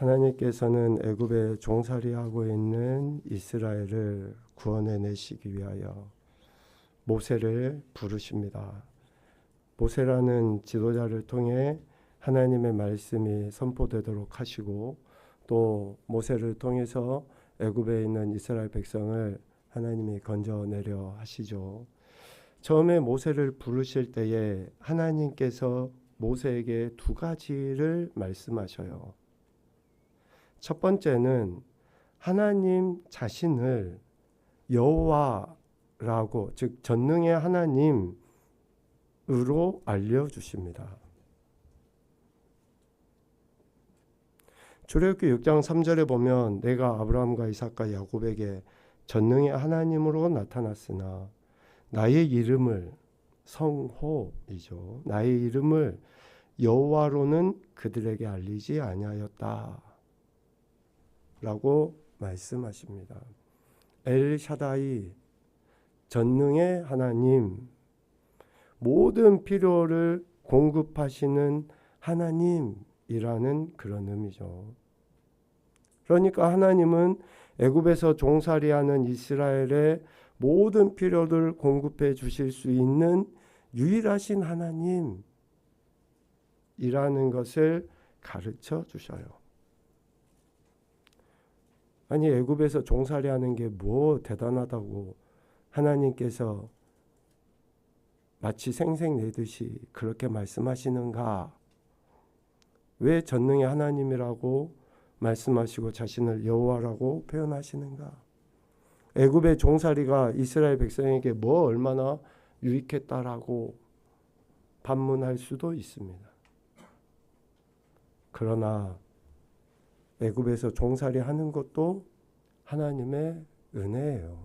하나님께서는 애굽에 종살이하고 있는 이스라엘을 구원해 내시기 위하여 모세를 부르십니다. 모세라는 지도자를 통해 하나님의 말씀이 선포되도록 하시고, 또 모세를 통해서 애굽에 있는 이스라엘 백성을 하나님이 건져내려 하시죠. 처음에 모세를 부르실 때에 하나님께서 모세에게 두 가지를 말씀하셔요. 첫 번째는 하나님 자신을 여호와라고, 즉 전능의 하나님으로 알려주십니다. 출애굽기 6장 3절에 보면 내가 아브라함과 이삭과 야곱에게 전능의 하나님으로 나타났으나 나의 이름을, 성호이죠, 나의 이름을 여호와로는 그들에게 알리지 아니하였다 라고 말씀하십니다. 엘샤다이, 전능의 하나님, 모든 필요를 공급하시는 하나님이라는 그런 의미죠. 그러니까 하나님은 애굽에서 종살이하는 이스라엘의 모든 필요를 공급해 주실 수 있는 유일하신 하나님이라는 것을 가르쳐 주셔요. 아니, 애굽에서 종살이하는 게 뭐 대단하다고 하나님께서 마치 생색내듯이 그렇게 말씀하시는가? 왜 전능의 하나님이라고 말씀하시고 자신을 여호와라고 표현하시는가? 애굽의 종살이가 이스라엘 백성에게 뭐 얼마나 유익했다라고 반문할 수도 있습니다. 그러나 애굽에서 종살이 하는 것도 하나님의 은혜예요.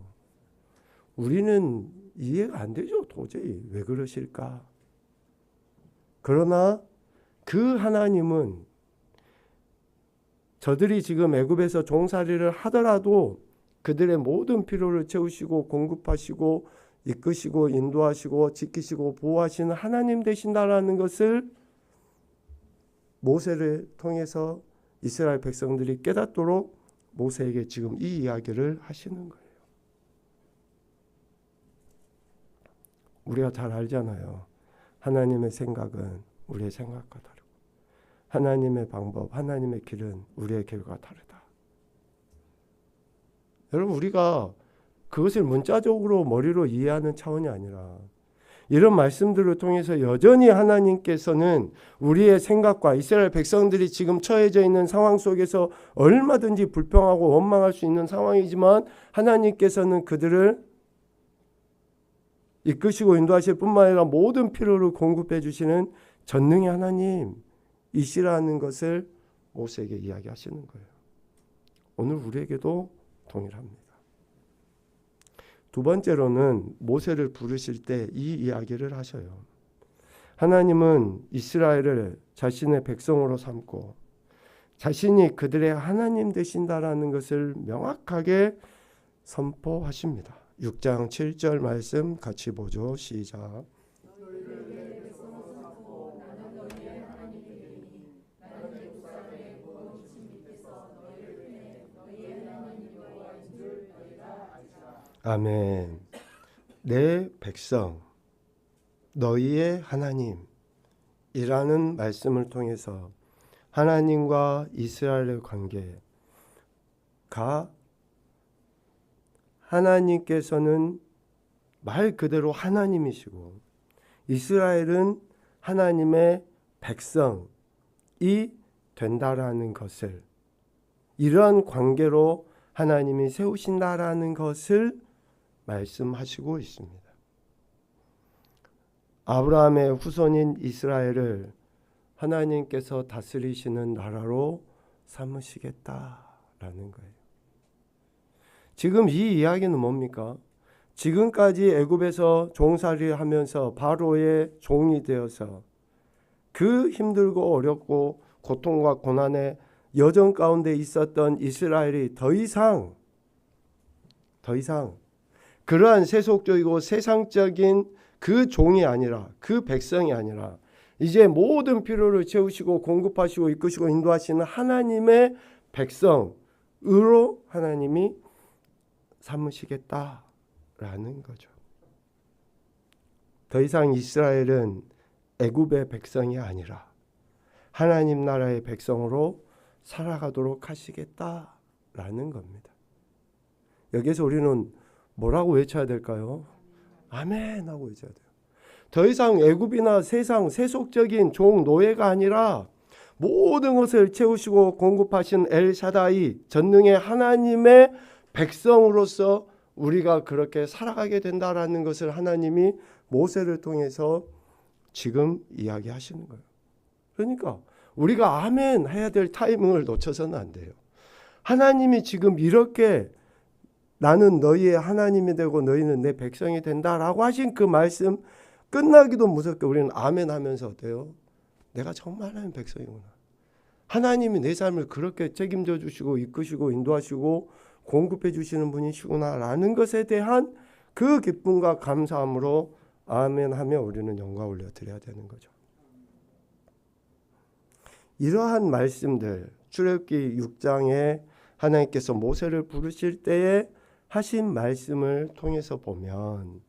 우리는 이해가 안 되죠. 도저히 왜 그러실까? 그러나 그 하나님은 저들이 지금 애굽에서 종살이를 하더라도 그들의 모든 필요를 채우시고 공급하시고 이끄시고 인도하시고 지키시고 보호하시는 하나님 되신다라는 것을 모세를 통해서 이스라엘 백성들이 깨닫도록 모세에게 지금 이 이야기를 하시는 거예요. 우리가 잘 알잖아요. 하나님의 생각은 우리의 생각과 다르고 하나님의 방법, 하나님의 길은 우리의 길과 다르다. 여러분, 우리가 그것을 문자적으로 머리로 이해하는 차원이 아니라 이런 말씀들을 통해서 여전히 하나님께서는 우리의 생각과 이스라엘 백성들이 지금 처해져 있는 상황 속에서 얼마든지 불평하고 원망할 수 있는 상황이지만 하나님께서는 그들을 이끄시고 인도하실 뿐만 아니라 모든 필요를 공급해 주시는 전능의 하나님이시라는 것을 모세에게 이야기하시는 거예요. 오늘 우리에게도 동일합니다. 두 번째로는 모세를 부르실 때 이 이야기를 하셔요. 하나님은 이스라엘을 자신의 백성으로 삼고 자신이 그들의 하나님 되신다라는 것을 명확하게 선포하십니다. 6장 7절 말씀 같이 보죠. 시작. 아멘. 내 백성, 너희의 하나님이라는 말씀을 통해서 하나님과 이스라엘의 관계가, 하나님께서는 말 그대로 하나님이시고 이스라엘은 하나님의 백성이 된다라는 것을, 이러한 관계로 하나님이 세우신다라는 것을 말씀하시고 있습니다. 아브라함의 후손인 이스라엘을 하나님께서 다스리시는 나라로 삼으시겠다라는 거예요. 지금 이 이야기는 뭡니까? 지금까지 애굽에서 종살이 하면서 바로의 종이 되어서 그 힘들고 어렵고 고통과 고난의 여정 가운데 있었던 이스라엘이 더 이상 그러한 세속적이고 세상적인 그 종이 아니라, 그 백성이 아니라 이제 모든 필요를 채우시고 공급하시고 이끄시고 인도하시는 하나님의 백성으로 하나님이 삼으시겠다라는 거죠. 더 이상 이스라엘은 애굽의 백성이 아니라 하나님 나라의 백성으로 살아가도록 하시겠다라는 겁니다. 여기서 우리는 뭐라고 외쳐야 될까요? 아멘 하고 외쳐야 돼요. 더 이상 애굽이나 세상 세속적인 종 노예가 아니라 모든 것을 채우시고 공급하신 엘샤다이 전능의 하나님의 백성으로서 우리가 그렇게 살아가게 된다라는 것을 하나님이 모세를 통해서 지금 이야기하시는 거예요. 그러니까 우리가 아멘 해야 될 타이밍을 놓쳐서는 안 돼요. 하나님이 지금 이렇게 나는 너희의 하나님이 되고 너희는 내 백성이 된다라고 하신 그 말씀 끝나기도 무섭게 우리는 아멘 하면서 어때요? 내가 정말 하나님 백성이구나. 하나님이 내 삶을 그렇게 책임져 주시고 이끄시고 인도하시고 공급해 주시는 분이시구나라는 것에 대한 그 기쁨과 감사함으로 아멘 하며 우리는 영광 올려드려야 되는 거죠. 이러한 말씀들 출애굽기 6장에 하나님께서 모세를 부르실 때에 하신 말씀을 통해서 보면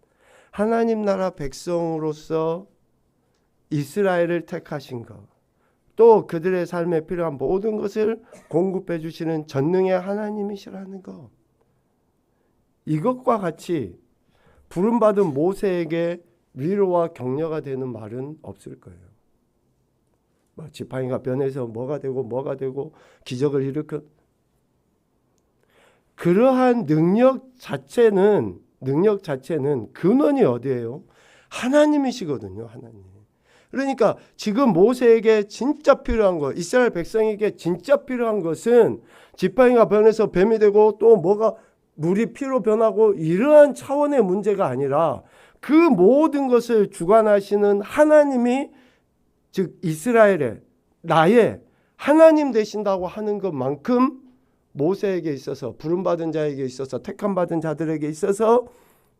하나님 나라 백성으로서 이스라엘을 택하신 것, 또 그들의 삶에 필요한 모든 것을 공급해 주시는 전능의 하나님이시라는 것, 이것과 같이 부름받은 모세에게 위로와 격려가 되는 말은 없을 거예요. 지팡이가 변해서 뭐가 되고 기적을 일으켜, 그러한 능력 자체는 근원이 어디예요? 하나님이시거든요. 하나님. 그러니까 지금 모세에게 진짜 필요한 것, 이스라엘 백성에게 진짜 필요한 것은 지팡이가 변해서 뱀이 되고 또 뭐가 물이 피로 변하고 이러한 차원의 문제가 아니라 그 모든 것을 주관하시는 하나님이, 즉 이스라엘의 나의 하나님 되신다고 하는 것만큼 모세에게 있어서, 부름받은 자에게 있어서, 택함받은 자들에게 있어서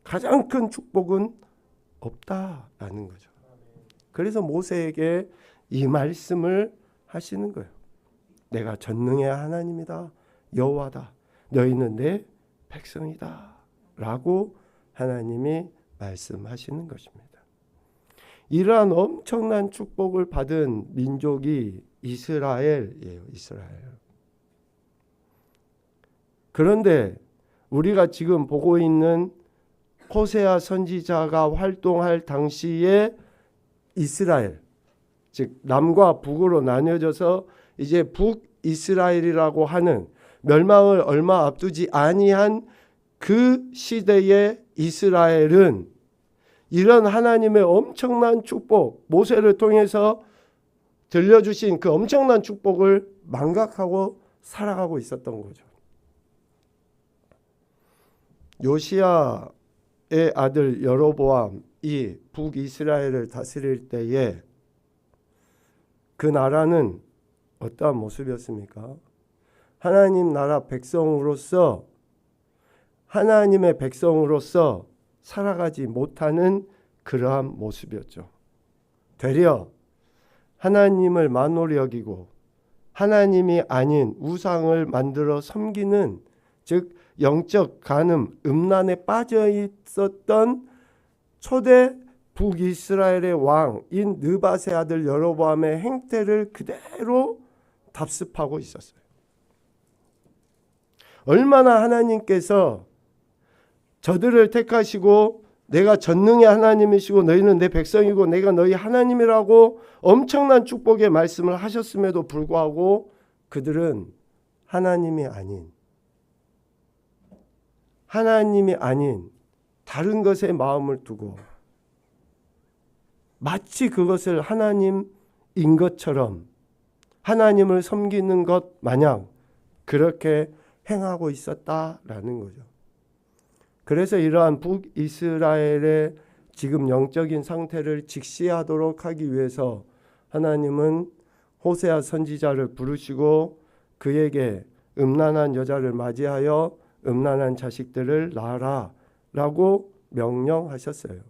가장 큰 축복은 없다라는 거죠. 그래서 모세에게 이 말씀을 하시는 거예요. 내가 전능의 하나님이다, 여호와다, 너희는 내 백성이다 라고 하나님이 말씀하시는 것입니다. 이러한 엄청난 축복을 받은 민족이 이스라엘이에요. 이스라엘. 그런데 우리가 지금 보고 있는 호세아 선지자가 활동할 당시에 이스라엘, 즉 남과 북으로 나뉘어져서 이제 북이스라엘이라고 하는 멸망을 얼마 앞두지 아니한 그 시대의 이스라엘은 이런 하나님의 엄청난 축복, 모세를 통해서 들려주신 그 엄청난 축복을 망각하고 살아가고 있었던 거죠. 요시야의 아들 여로보암이 북이스라엘을 다스릴 때에 그 나라는 어떠한 모습이었습니까? 하나님 나라 백성으로서, 하나님의 백성으로서 살아가지 못하는 그러한 모습이었죠. 되려 하나님을 만홀히 여기고 하나님이 아닌 우상을 만들어 섬기는, 즉 영적 간음, 음란에 빠져 있었던 초대 북이스라엘의 왕인 느밧의 아들 여로보암의 행태를 그대로 답습하고 있었어요. 얼마나 하나님께서 저들을 택하시고 내가 전능의 하나님이시고 너희는 내 백성이고 내가 너희 하나님이라고 엄청난 축복의 말씀을 하셨음에도 불구하고 그들은 하나님이 아닌 다른 것에 마음을 두고 마치 그것을 하나님인 것처럼 하나님을 섬기는 것 마냥 그렇게 행하고 있었다라는 거죠. 그래서 이러한 북이스라엘의 지금 영적인 상태를 직시하도록 하기 위해서 하나님은 호세아 선지자를 부르시고 그에게 음란한 여자를 맞이하여 음란한 자식들을 낳아라 라고 명령하셨어요.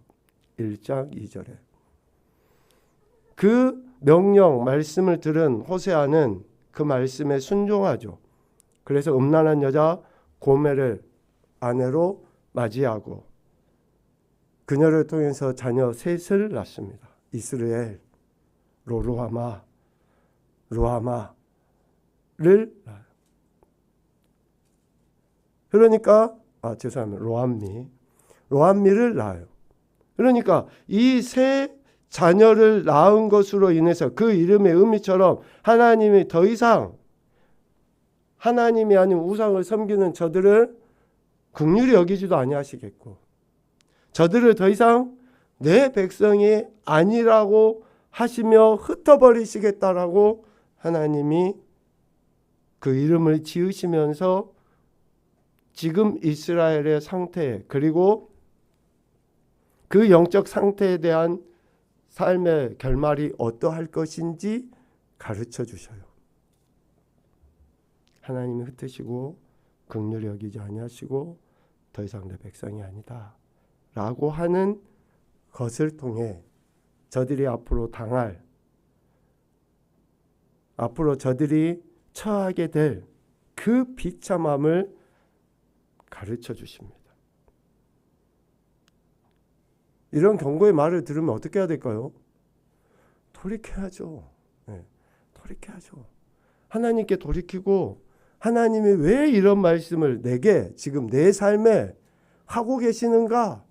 1장 2절에. 그 명령 말씀을 들은 호세아는 그 말씀에 순종하죠. 그래서 음란한 여자 고멜을 아내로 맞이하고 그녀를 통해서 자녀 셋을 낳습니다. 이스라엘, 로하마를 낳아요. 그러니까 죄송합니다. 로함미를 낳아요. 그러니까 이 세 자녀를 낳은 것으로 인해서 그 이름의 의미처럼 하나님이 더 이상 하나님이 아닌 우상을 섬기는 저들을 긍휼히 여기지도 아니하시겠고 저들을 더 이상 내 백성이 아니라고 하시며 흩어버리시겠다라고 하나님이 그 이름을 지으시면서 지금 이스라엘의 상태 그리고 그 영적 상태에 대한 삶의 결말이 어떠할 것인지 가르쳐 주셔요. 하나님이 흩으시고 긍휼히 여기지 아니하시고 더 이상 내 백성이 아니다 라고 하는 것을 통해 저들이 앞으로 저들이 처하게 될 그 비참함을 가르쳐 주십니다. 이런 경고의 말을 들으면 어떻게 해야 될까요? 돌이켜야죠. 네, 돌이켜야죠. 하나님께 돌이키고 하나님이 왜 이런 말씀을 내게 지금 내 삶에 하고 계시는가?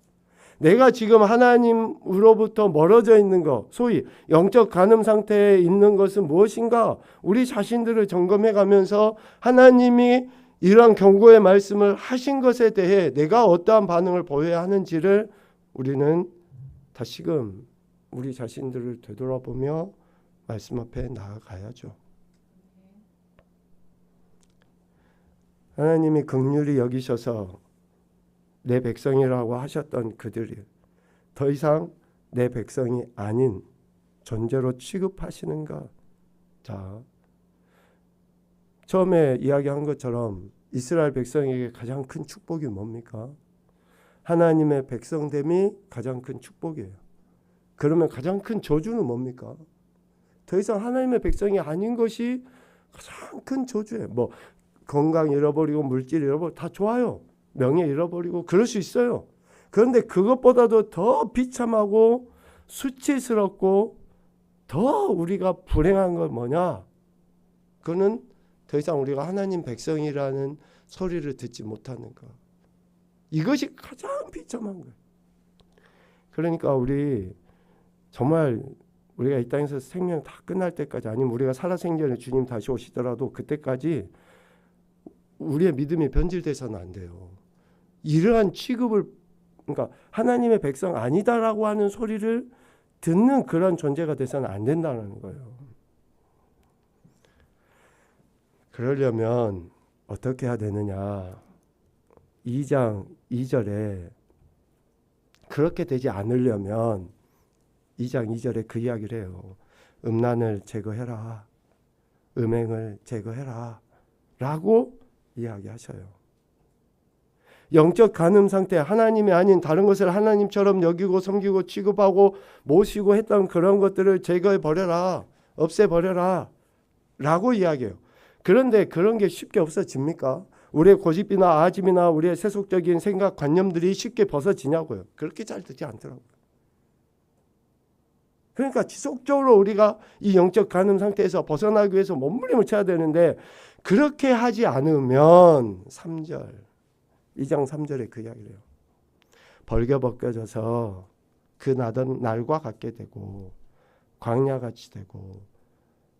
내가 지금 하나님으로부터 멀어져 있는 것, 소위 영적 간음 상태에 있는 것은 무엇인가? 우리 자신들을 점검해 가면서 하나님이 이러한 경고의 말씀을 하신 것에 대해 내가 어떠한 반응을 보여야 하는지를 우리는 다시금 우리 자신들을 되돌아보며 말씀 앞에 나아가야죠. 하나님이 긍휼히 여기셔서 내 백성이라고 하셨던 그들이 더 이상 내 백성이 아닌 존재로 취급하시는가? 자, 처음에 이야기한 것처럼 이스라엘 백성에게 가장 큰 축복이 뭡니까? 하나님의 백성됨이 가장 큰 축복이에요. 그러면 가장 큰 저주는 뭡니까? 더 이상 하나님의 백성이 아닌 것이 가장 큰 저주예요. 뭐 건강 잃어버리고 물질 잃어버리고 다 좋아요. 명예 잃어버리고 그럴 수 있어요. 그런데 그것보다도 더 비참하고 수치스럽고 더 우리가 불행한 건 뭐냐? 그거는 더 이상 우리가 하나님 백성이라는 소리를 듣지 못하는 것. 이것이 가장 비참한 거예요. 그러니까 우리 정말 우리가 이 땅에서 생명 다 끝날 때까지 아니면 우리가 살아생전에 주님 다시 오시더라도 그때까지 우리의 믿음이 변질돼서는 안 돼요. 이러한 취급을 그러니까 하나님의 백성 아니다라고 하는 소리를 듣는 그런 존재가 돼서는 안 된다는 거예요. 그러려면 어떻게 해야 되느냐? 2장 2절에 그렇게 되지 않으려면 2장 2절에 그 이야기를 해요. 음란을 제거해라. 음행을 제거해라. 라고 이야기하셔요. 영적 간음 상태, 하나님이 아닌 다른 것을 하나님처럼 여기고 섬기고 취급하고 모시고 했던 그런 것들을 제거해 버려라. 없애 버려라. 라고 이야기해요. 그런데 그런 게 쉽게 없어집니까? 우리의 고집이나 아집이나 우리의 세속적인 생각, 관념들이 쉽게 벗어지냐고요. 그렇게 잘 되지 않더라고요. 그러니까 지속적으로 우리가 이 영적 간음 상태에서 벗어나기 위해서 몸부림을 쳐야 되는데 그렇게 하지 않으면 3절, 2장 3절에 그 이야기를 해요. 벌겨벗겨져서 그 나던 날과 같게 되고 광야같이 되고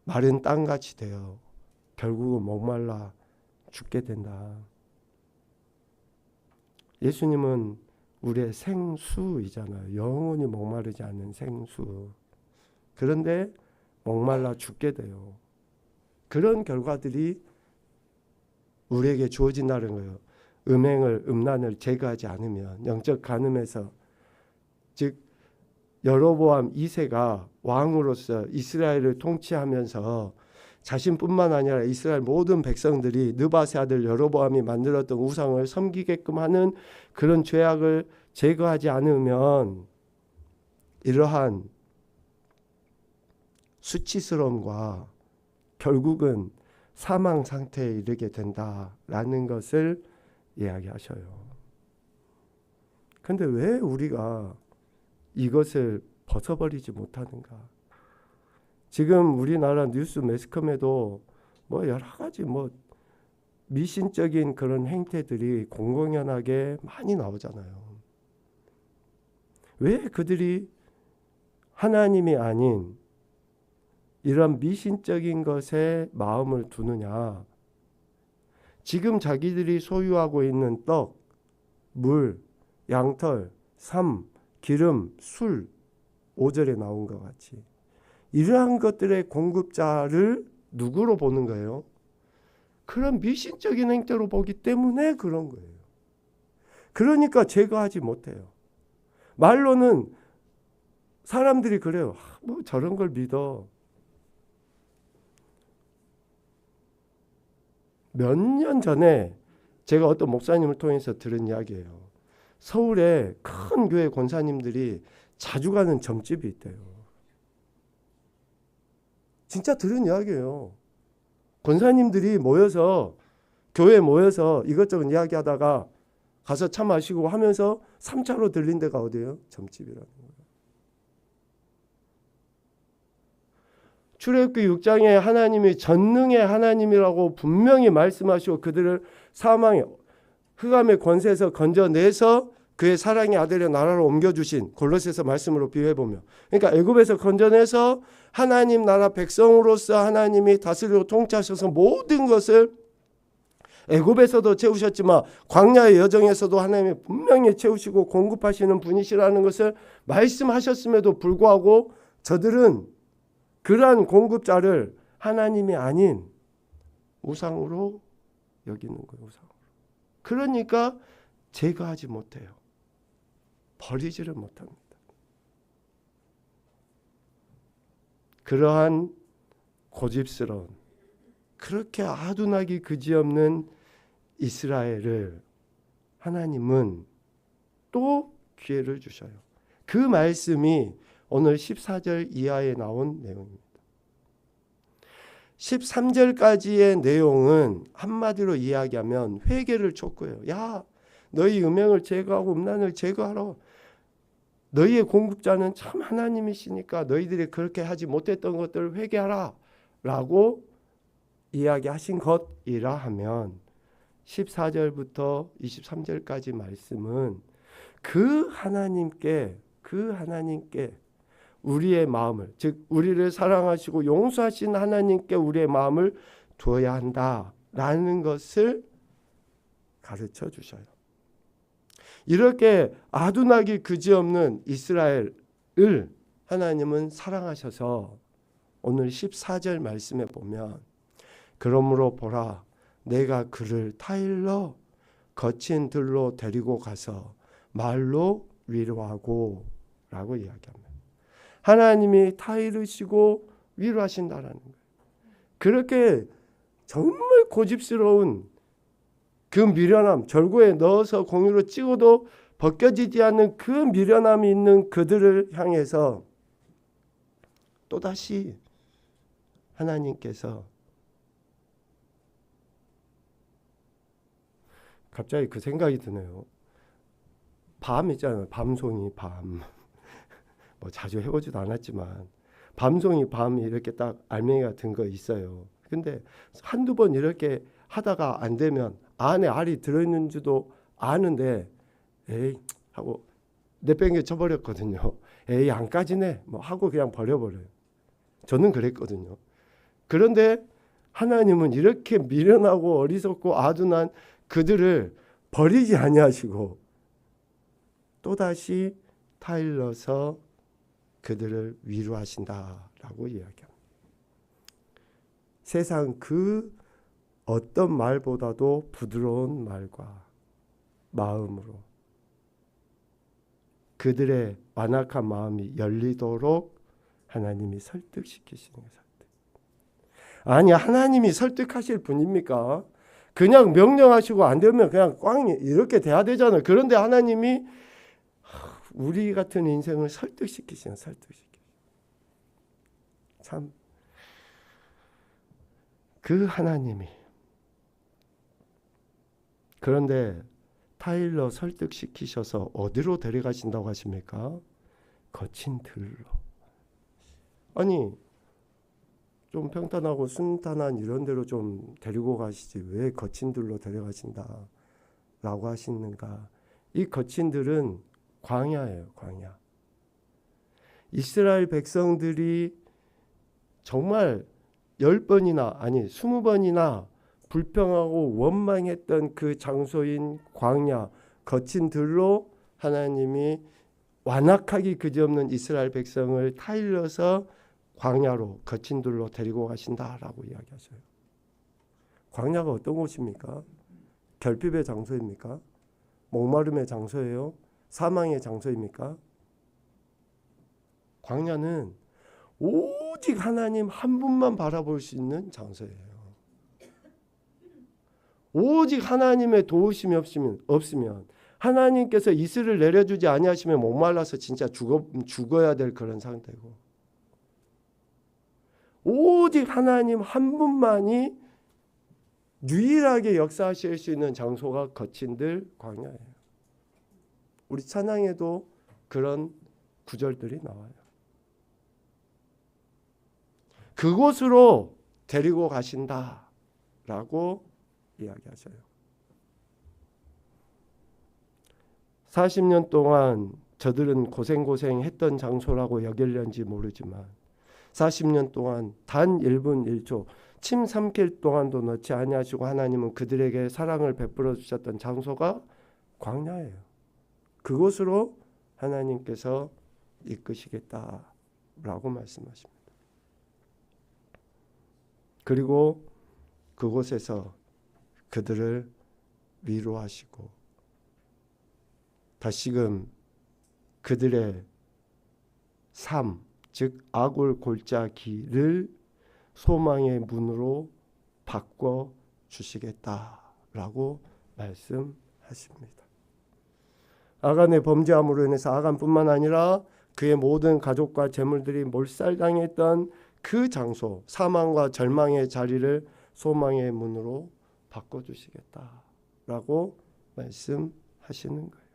마른 땅같이 되어 결국은 목말라 죽게 된다. 예수님은 우리의 생수이잖아요. 영원히 목마르지 않는 생수. 그런데 목말라 죽게 돼요. 그런 결과들이 우리에게 주어진다는 거예요. 음란을 제거하지 않으면 영적 간음에서 즉 여로보암 2세가 왕으로서 이스라엘을 통치하면서 자신뿐만 아니라 이스라엘 모든 백성들이 느밧의 아들 여로보암이 만들었던 우상을 섬기게끔 하는 그런 죄악을 제거하지 않으면 이러한 수치스러움과 결국은 사망 상태에 이르게 된다라는 것을 이야기하셔요. 근데 왜 우리가 이것을 벗어버리지 못하는가? 지금 우리나라 뉴스 매스컴에도 뭐 여러 가지 뭐 미신적인 그런 행태들이 공공연하게 많이 나오잖아요. 왜 그들이 하나님이 아닌 이런 미신적인 것에 마음을 두느냐? 지금 자기들이 소유하고 있는 떡, 물, 양털, 삶, 기름, 술, 5절에 나온 것 같이 이러한 것들의 공급자를 누구로 보는 거예요? 그런 미신적인 행태로 보기 때문에 그런 거예요. 그러니까 제거하지 못해요. 말로는 사람들이 그래요. 뭐 저런 걸 믿어. 몇 년 전에 제가 어떤 목사님을 통해서 들은 이야기예요. 서울에 큰 교회 권사님들이 자주 가는 점집이 있대요. 진짜 들은 이야기예요. 권사님들이 모여서 교회에 모여서 이것저것 이야기하다가 가서 차 마시고 하면서 3차로 들린 데가 어디예요? 점집이라는 거예요. 출애굽기 6장에 하나님이 전능의 하나님이라고 분명히 말씀하시고 그들을 사망의 흑암의 권세에서 건져내서 그의 사랑의 아들의 나라로 옮겨주신 골로새서 말씀으로 비유해보면, 그러니까 애굽에서 건져내서 하나님 나라 백성으로서 하나님이 다스리고 통치하셔서 모든 것을 애굽에서도 채우셨지만 광야의 여정에서도 하나님이 분명히 채우시고 공급하시는 분이시라는 것을 말씀하셨음에도 불구하고 저들은 그러한 공급자를 하나님이 아닌 우상으로 여기는 거예요. 우상으로. 그러니까 제거하지 못해요. 버리지를 못합니다. 그러한 고집스러운, 그렇게 아둔하기 그지없는 이스라엘을 하나님은 또 기회를 주셔요. 그 말씀이 오늘 14절 이하에 나온 내용입니다. 13절까지의 내용은 한마디로 이야기하면 회개를 촉구해요. 야, 너희 음행을 제거하고 음란을 제거하라. 너희의 공급자는 참 하나님이시니까 너희들이 그렇게 하지 못했던 것들을 회개하라 라고 이야기하신 것이라 하면 14절부터 23절까지 말씀은 그 하나님께 우리의 마음을, 즉 우리를 사랑하시고 용서하신 하나님께 우리의 마음을 두어야 한다라는 것을 가르쳐 주셔요. 이렇게 아둔하기 그지없는 이스라엘을 하나님은 사랑하셔서 오늘 14절 말씀에 보면 그러므로 보라 내가 그를 타일러 거친 들로 데리고 가서 말로 위로하고 라고 이야기합니다. 하나님이 타이르시고 위로하신다라는 거예요. 그렇게 정말 고집스러운 그 미련함, 절구에 넣어서 공유로 찍어도 벗겨지지 않는 그 미련함이 있는 그들을 향해서 또다시 하나님께서 갑자기 그 생각이 드네요. 밤 있잖아요. 밤송이 밤. 뭐 자주 해보지도 않았지만 밤송이 밤이 이렇게 딱 알맹이가 든 거 있어요. 근데 한두 번 이렇게 하다가 안 되면 안에 알이 들어있는지도 아는데 에이 하고 내팽개 쳐버렸거든요. 에이 안 까지네 뭐 하고 그냥 버려버려요. 저는 그랬거든요. 그런데 하나님은 이렇게 미련하고 어리석고 아둔한 그들을 버리지 아니하시고 또다시 타일러서 그들을 위로하신다라고 이야기합니다. 세상 그 어떤 말보다도 부드러운 말과 마음으로 그들의 완악한 마음이 열리도록 하나님이 설득시키시는 설득. 아니 하나님이 설득하실 분입니까? 그냥 명령하시고 안 되면 그냥 꽝 이렇게 돼야 되잖아요. 그런데 하나님이 우리 같은 인생을 설득시키시는 참 그 하나님이, 그런데 타일러 설득시키셔서 어디로 데려가신다고 하십니까? 거친 들로. 아니 좀 평탄하고 순탄한 이런 데로 좀 데리고 가시지 왜 거친 들로 데려가신다 라고 하시는가. 이 거친 들은 광야예요. 광야. 이스라엘 백성들이 정말 10번이나 아니 20번이나 불평하고 원망했던 그 장소인 광야, 거친 들로 하나님이 완악하기 그지없는 이스라엘 백성을 타일러서 광야로 거친 들로 데리고 가신다라고 이야기하셔요. 광야가 어떤 곳입니까? 결핍의 장소입니까? 목마름의 장소예요? 사망의 장소입니까? 광야는 오직 하나님 한 분만 바라볼 수 있는 장소예요. 오직 하나님의 도우심이 없으면 하나님께서 이슬을 내려주지 아니하시면 목말라서 진짜 죽어야 될 그런 상태고, 오직 하나님 한 분만이 유일하게 역사하실 수 있는 장소가 거친들 광야예요. 우리 찬양에도 그런 구절들이 나와요. 그곳으로 데리고 가신다라고 이야기하셔요. 40년 동안 저들은 고생했던 장소라고 여길는지 모르지만 40년 동안 단 1분 1초 침 삼킬 동안도 넣지 아니하시고 하나님은 그들에게 사랑을 베풀어 주셨던 장소가 광야예요. 그곳으로 하나님께서 이끄시겠다라고 말씀하십니다. 그리고 그곳에서 그들을 위로하시고 다시금 그들의 삶, 즉 아굴 골짜기를 소망의 문으로 바꿔 주시겠다라고 말씀하십니다. 아간의 범죄함으로 인해서 아간뿐만 아니라 그의 모든 가족과 재물들이 몰살당했던 그 장소, 사망과 절망의 자리를 소망의 문으로 바꿔주시겠다라고 말씀하시는 거예요.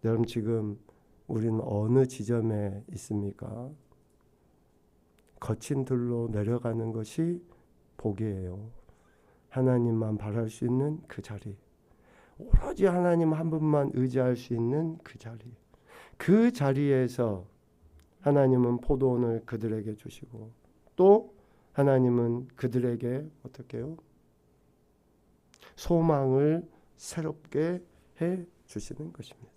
여러분 지금 우리는 어느 지점에 있습니까? 거친 들로 내려가는 것이 복이에요. 하나님만 바랄 수 있는 그 자리, 오로지 하나님 한 분만 의지할 수 있는 그 자리, 그 자리에서 하나님은 포도원을 그들에게 주시고 또 하나님은 그들에게 어떻게 해요? 소망을 새롭게 해 주시는 것입니다.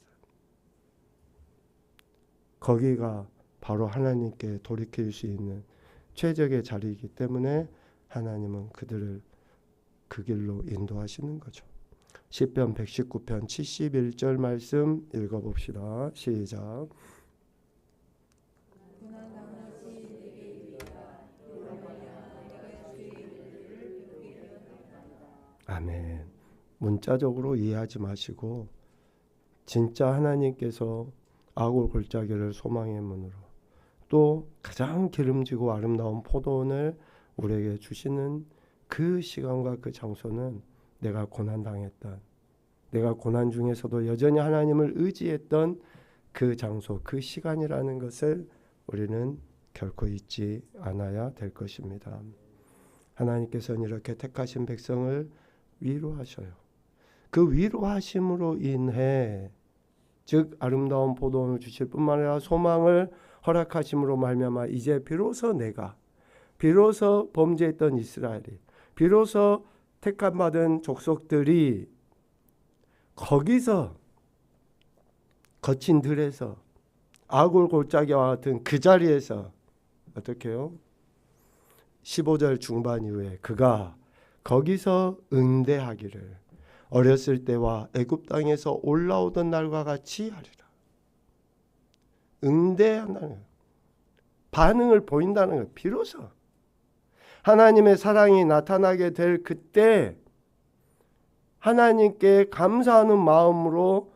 거기가 바로 하나님께 돌이킬 수 있는 최적의 자리이기 때문에 하나님은 그들을 그 길로 인도하시는 거죠. 시편 119편 71절 말씀 읽어봅시다. 시작. 아멘. 문자적으로 이해하지 마시고 진짜 하나님께서 아굴 골짜기를 소망의 문으로 또 가장 기름지고 아름다운 포도원을 우리에게 주시는 그 시간과 그 장소는 내가 고난당했던, 내가 고난 중에서도 여전히 하나님을 의지했던 그 장소, 그 시간이라는 것을 우리는 결코 잊지 않아야 될 것입니다. 하나님께서는 이렇게 택하신 백성을 위로하셔요. 그 위로하심으로 인해 즉 아름다운 포도원을 주실 뿐만 아니라 소망을 허락하심으로 말미암아 이제 비로소 내가, 비로소 범죄했던 이스라엘이, 비로소 택함받은 족속들이 거기서 거친 들에서 아굴 골짜기와 같은 그 자리에서 어떻게 해요? 15절 중반 이후에 그가 거기서 응대하기를 어렸을 때와 애굽 땅에서 올라오던 날과 같이 하리라. 응대한다는 거예요. 반응을 보인다는 거예요. 비로소 하나님의 사랑이 나타나게 될 그때 하나님께 감사하는 마음으로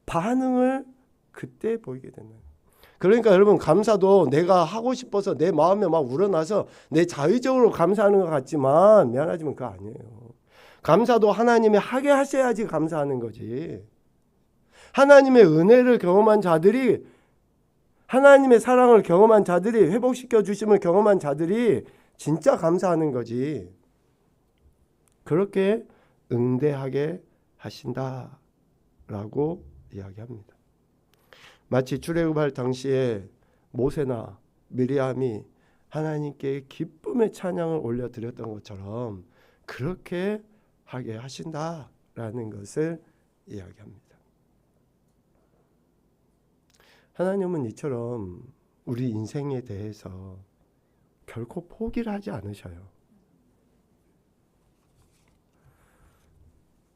반응을 그때 보이게 되는 거예요. 그러니까 여러분, 감사도 내가 하고 싶어서 내 마음에 막 우러나서 내 자의적으로 감사하는 것 같지만 미안하지만 그거 아니에요. 감사도 하나님이 하게 하셔야지 감사하는 거지. 하나님의 은혜를 경험한 자들이, 하나님의 사랑을 경험한 자들이, 회복시켜 주심을 경험한 자들이 진짜 감사하는 거지. 그렇게 응대하게 하신다라고 이야기합니다. 마치 출애굽할 당시에 모세나 미리암이 하나님께 기쁨의 찬양을 올려드렸던 것처럼 그렇게 하게 하신다라는 것을 이야기합니다. 하나님은 이처럼 우리 인생에 대해서 결코 포기를 하지 않으셔요.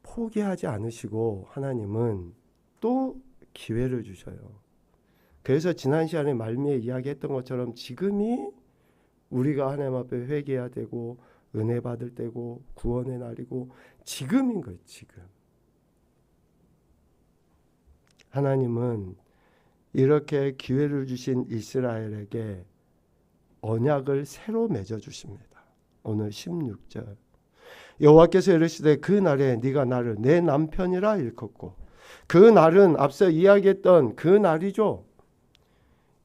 포기하지 않으시고 하나님은 또 기회를 주셔요. 그래서 지난 시간에 말미에 이야기했던 것처럼 지금이 우리가 하나님 앞에 회개해야 되고 은혜 받을 때고 구원의 날이고 지금인 거예요. 지금. 하나님은 이렇게 기회를 주신 이스라엘에게 언약을 새로 맺어 주십니다. 오늘 16절. 여호와께서 이르시되 그 날에 네가 나를 내 남편이라 일컫고, 그 날은 앞서 이야기했던 그 날이죠.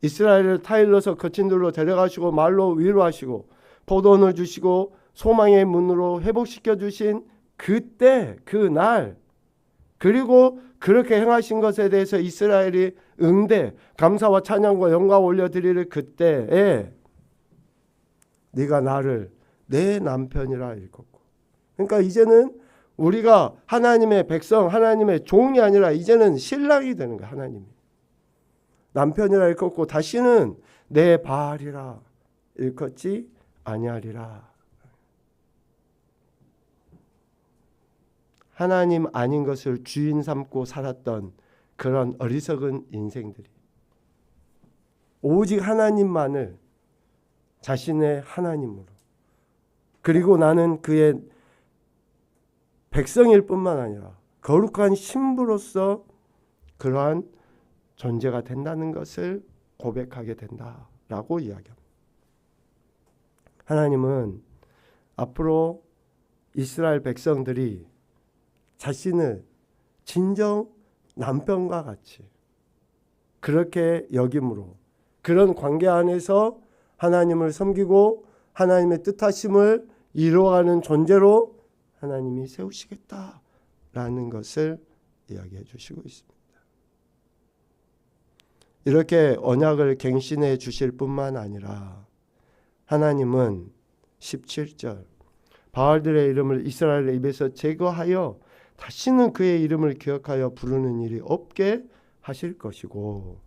이스라엘을 타일러서 거친 돌로 데려가시고 말로 위로하시고 포도원을 주시고 소망의 문으로 회복시켜 주신 그때, 그 날, 그리고 그렇게 행하신 것에 대해서 이스라엘이 응대, 감사와 찬양과 영광 올려드리를 그때에 네가 나를 내 남편이라 일컫고. 그러니까 이제는 우리가 하나님의 백성, 하나님의 종이 아니라 이제는 신랑이 되는 거야. 하나님이 남편이라 일컫고 다시는 내 바알이라 일컫지 아니하리라. 하나님 아닌 것을 주인 삼고 살았던 그런 어리석은 인생들이 오직 하나님만을 자신의 하나님으로, 그리고 나는 그의 백성일 뿐만 아니라 거룩한 신부로서 그러한 존재가 된다는 것을 고백하게 된다라고 이야기합니다. 하나님은 앞으로 이스라엘 백성들이 자신을 진정 남편과 같이 그렇게 여김으로 그런 관계 안에서 하나님을 섬기고 하나님의 뜻하심을 이루어가는 존재로 하나님이 세우시겠다라는 것을 이야기해 주시고 있습니다. 이렇게 언약을 갱신해 주실 뿐만 아니라 하나님은 17절 바알들의 이름을 이스라엘의 입에서 제거하여 다시는 그의 이름을 기억하여 부르는 일이 없게 하실 것이고,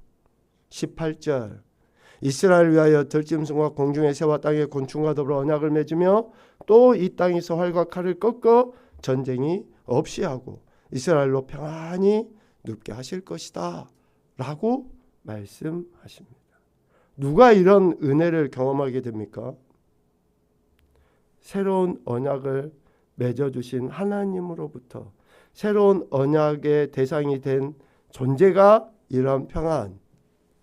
18절 이스라엘을 위하여 들짐승과 공중의 새와 땅의 곤충과 더불어 언약을 맺으며 또 이 땅에서 활과 칼을 꺾어 전쟁이 없이 하고 이스라엘로 평안히 눕게 하실 것이다 라고 말씀하십니다. 누가 이런 은혜를 경험하게 됩니까? 새로운 언약을 맺어주신 하나님으로부터 새로운 언약의 대상이 된 존재가 이러한 평안,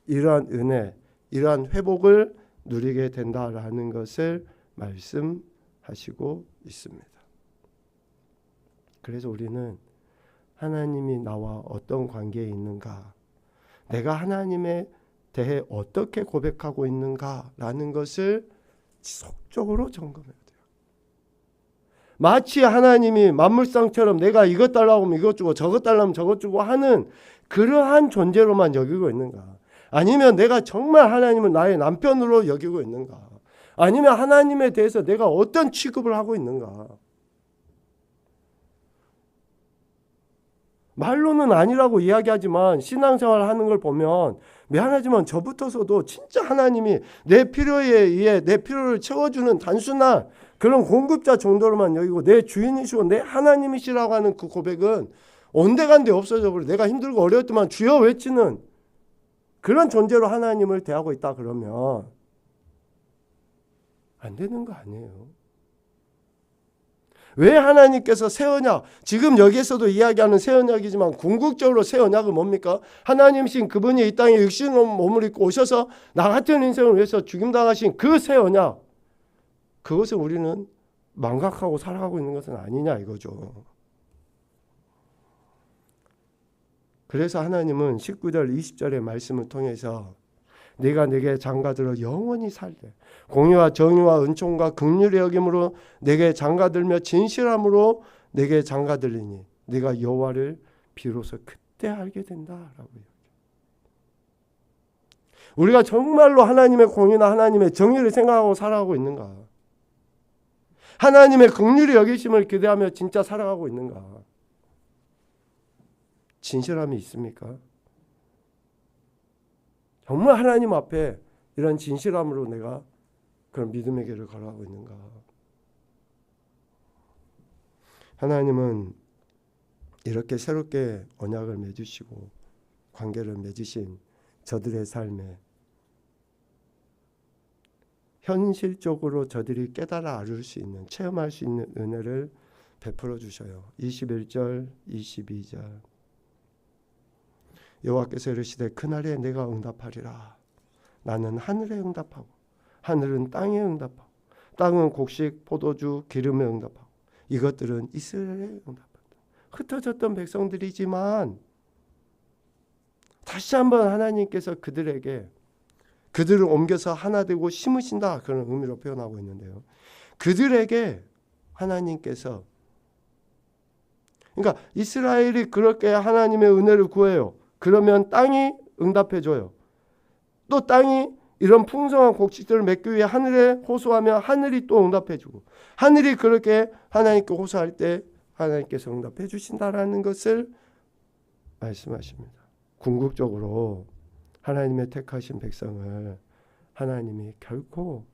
이러한 은혜, 이러한 회복을 누리게 된다라는 것을 말씀하시고 있습니다. 그래서 우리는 하나님이 나와 어떤 관계에 있는가, 내가 하나님에 대해 어떻게 고백하고 있는가라는 것을 지속적으로 점검해야 돼요. 마치 하나님이 만물상처럼 내가 이것 달라고 하면 이것 주고 저것 달라고 하면 저것 주고 하는 그러한 존재로만 여기고 있는가, 아니면 내가 정말 하나님을 나의 남편으로 여기고 있는가, 아니면 하나님에 대해서 내가 어떤 취급을 하고 있는가. 말로는 아니라고 이야기하지만 신앙생활을 하는 걸 보면 미안하지만 저부터서도 진짜 하나님이 내 필요에 의해 내 필요를 채워주는 단순한 그런 공급자 정도로만 여기고 내 주인이시고 내 하나님이시라고 하는 그 고백은 온데간데 없어져 버려. 내가 힘들고 어려웠지만 주여 외치는 그런 존재로 하나님을 대하고 있다 그러면 안 되는 거 아니에요. 왜 하나님께서 새 언약, 지금 여기에서도 이야기하는 새 언약이지만 궁극적으로 새 언약은 뭡니까? 하나님이신 그분이 이 땅에 육신의 몸을 입고 오셔서 나 같은 인생을 위해서 죽임당하신 그 새 언약, 그것을 우리는 망각하고 살아가고 있는 것은 아니냐 이거죠. 그래서 하나님은 19절 20절의 말씀을 통해서 내가 내게 장가들어 영원히 살되 공의와 정의와 은총과 긍휼의 여김으로 내게 장가들며 진실함으로 내게 장가들리니 네가 여호와를 비로소 그때 알게 된다라고요. 우리가 정말로 하나님의 공의나 하나님의 정의를 생각하고 살아가고 있는가? 하나님의 긍휼의 여기심을 기대하며 진짜 살아가고 있는가? 진실함이 있습니까? 정말 하나님 앞에 이런 진실함으로 내가 그런 믿음의 길을 걸어가고 있는가? 하나님은 이렇게 새롭게 언약을 맺으시고 관계를 맺으신 저들의 삶에 현실적으로 저들이 깨달아 알을 수 있는, 체험할 수 있는 은혜를 베풀어 주셔요. 21절 22절 여호와께서 이르시되 그날에 내가 응답하리라. 나는 하늘에 응답하고 하늘은 땅에 응답하고 땅은 곡식 포도주 기름에 응답하고 이것들은 이스라엘에 응답한다. 흩어졌던 백성들이지만 다시 한번 하나님께서 그들을 옮겨서 하나 되고 심으신다, 그런 의미로 표현하고 있는데요. 그들에게 하나님께서, 그러니까 이스라엘이 그렇게 하나님의 은혜를 구해요. 그러면 땅이 응답해줘요. 또 땅이 이런 풍성한 곡식들을 맺기 위해 하늘에 호소하며 하늘이 또 응답해주고, 하늘이 그렇게 하나님께 호소할 때 하나님께서 응답해 주신다라는 것을 말씀하십니다. 궁극적으로 하나님의 택하신 백성을 하나님이 결코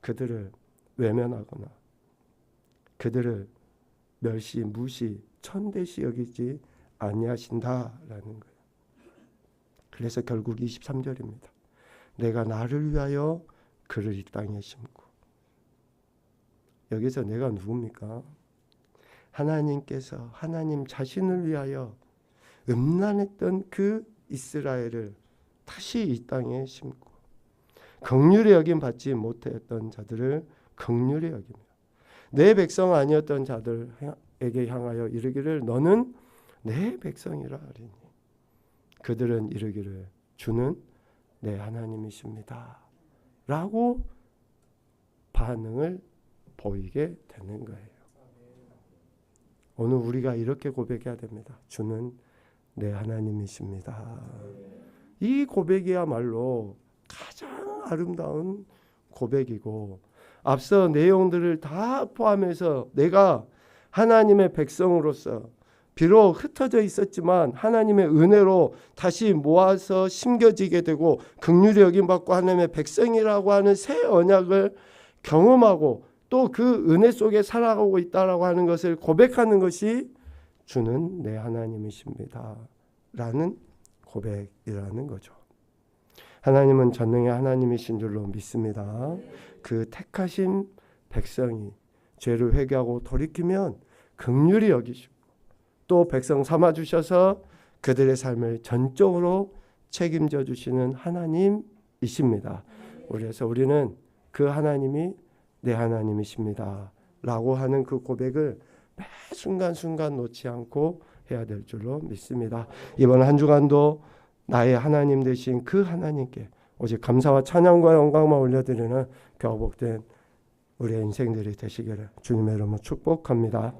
그들을 외면하거나 그들을 멸시, 무시, 천대시 여기지 아니하신다라는 거예요. 그래서 결국 23절입니다. 내가 나를 위하여 그를 이 땅에 심고. 여기서 내가 누굽니까? 하나님께서 하나님 자신을 위하여 음란했던 그 이스라엘을 다시 이 땅에 심고 긍휼히 여김 받지 못했던 자들을 긍휼히 여기며 내 백성 아니었던 자들에게 향하여 이르기를 너는 내 백성이라 하리니 그들은 이르기를 주는 내 하나님이십니다 라고 반응을 보이게 되는 거예요. 오늘 우리가 이렇게 고백해야 됩니다. 주는 내 하나님이십니다. 이 고백이야말로 가장 아름다운 고백이고 앞서 내용들을 다 포함해서 내가 하나님의 백성으로서 비록 흩어져 있었지만 하나님의 은혜로 다시 모아서 심겨지게 되고 긍휼히 여김받고 하나님의 백성이라고 하는 새 언약을 경험하고 또 그 은혜 속에 살아가고 있다라고 하는 것을 고백하는 것이 주는 내 하나님이십니다 라는 고백이라는 거죠. 하나님은 전능의 하나님이신 줄로 믿습니다. 그 택하신 백성이 죄를 회개하고 돌이키면 긍휼히 여기시고 또 백성 삼아주셔서 그들의 삶을 전적으로 책임져 주시는 하나님이십니다. 그래서 우리는 그 하나님이 내 하나님이십니다 라고 하는 그 고백을 매 순간순간 놓지 않고 해야 될 줄로 믿습니다. 이번 한 주간도 나의 하나님 되신 그 하나님께 오직 감사와 찬양과 영광만 올려드리는 교복된 우리의 인생들이 되시기를 주님의 이름으로 축복합니다.